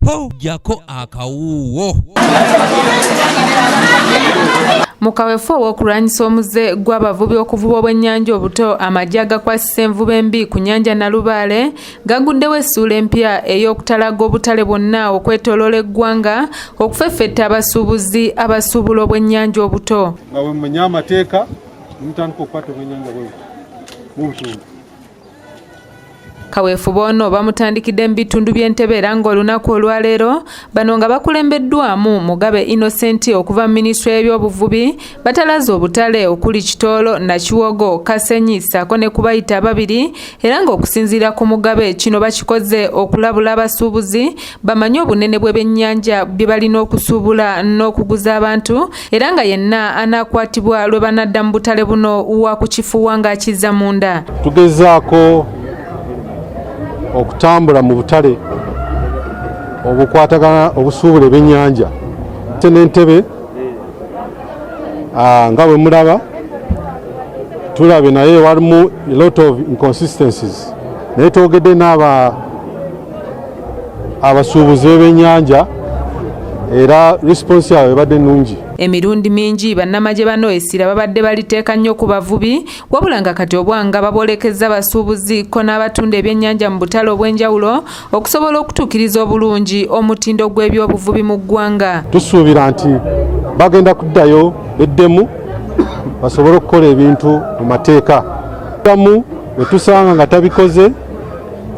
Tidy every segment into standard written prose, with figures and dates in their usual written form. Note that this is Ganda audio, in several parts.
po jako akawuwo. Mu kaweefube w'okulwanyisa omuze gw'abavubi okuvuba obwennyanja obuto, Amagye agakwasisa envuba embi ku nnyanja Nalubaale gaguddewo essuula empya ey'okutalaga obutale bwonna okwetooloola eggwanga okufeffetta abasuubuzi abasuubula obwennyanja obuto. Nga bwe mumenya amateeka mutandika okukwata obwennyanja mu butundu. Kaweefube ono bamutandikidde mu bitundu by'Entebbe era ng'olunaku olwaleero bano nga bakulembeddwamu Mugabe Innocent okuva mu Minisitule y'ebyobuvubi batalaze obutale okuli Kitoolo, Nakiwogo, Kasenyi ssaako ne kubayita ababiri era ng'okusinziira ku Mugabe kino bakikoze okulabula abasuubuzi bamanye obunene bw'ebyennyanja bye balina okusuubula n'okuguza abantu era nga yenna anaakwatibwa lwe banadda mu butale buno wa kukifuuwa ng'akizza munda. Tugezaako okutambula mu butale obukwatagana obusuubula ebyennyanja n'Entebbe nga bwe mulaba tulabe naye walimu a lot of inconsistencies naye twogedde abasuubuzi b'ebyennyanja era response yaabwe ebadde nnungi. Emirundi mingi bannamagye bano essira babadde baliteeka nnyo ku bavubi wabula nga kati obwanga baboolekeza abasuubuzi ko n'abatunda ebyennyanja mu butale obw'enjawulo okusobola okutuukiriza obulungi omutindo gw'ebyobuvubi mu ggwanga. Tusuubira nti bagenda kuddayo beddemu basobole okukola ebintu mu mateeka. Bwe tusanga nga tabikoze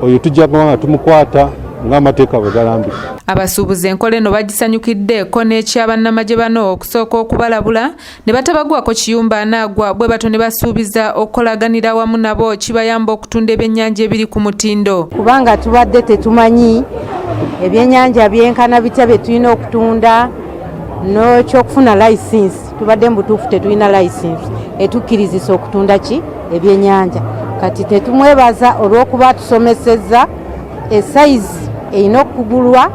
oyo tujja kuba nga tumukwata ng'amateeka bwe galambika. Abasuubuzi enkola eno bagisanyukidde ko n'ekya bannamagye bano okusooka okubalabula ne batabagwako kiyumba anaagwa bwe bato ne basuubiza okukolaganira wamu nabo kibayamba okutunda ebyennyanja ebiri ku mutindo. Kubanga tubadde tetumanyi ebyennyanja byenkana bitya bye tulina okutunda n'ekyokufuna layisinsi. Tubadde mu butuufu tetulina layisinsi etukkirizisa okutunda ebyennyanja. Kati tetumwebaza olw'okuba tusomesezza esayizi erina okugulwa.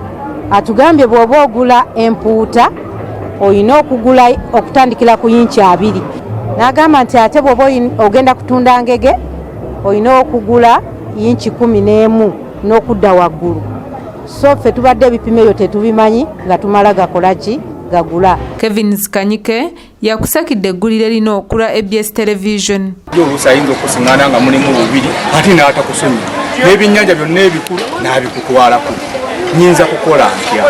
Atugambye bw'oba ogula empuuta olina okugula okutandikira ku yinki 2. N'agamba nti ate bw'oba ogenda kutunda ngege olina okugula yinki 11 n'okudda waggulu. So ffe tubadde ebipimo ebyo tetubimanyi nga tumala gagula. Kevin Kanyike yakusakidde eggulire lino ku lwa ABS Television. Oluusi ayinza okusiŋŋaana nga mulimu bubiri ate n'atakusomya n'ebyennyanja byonna ebikulu n'abikutwalako. Nyinza kukola ntya?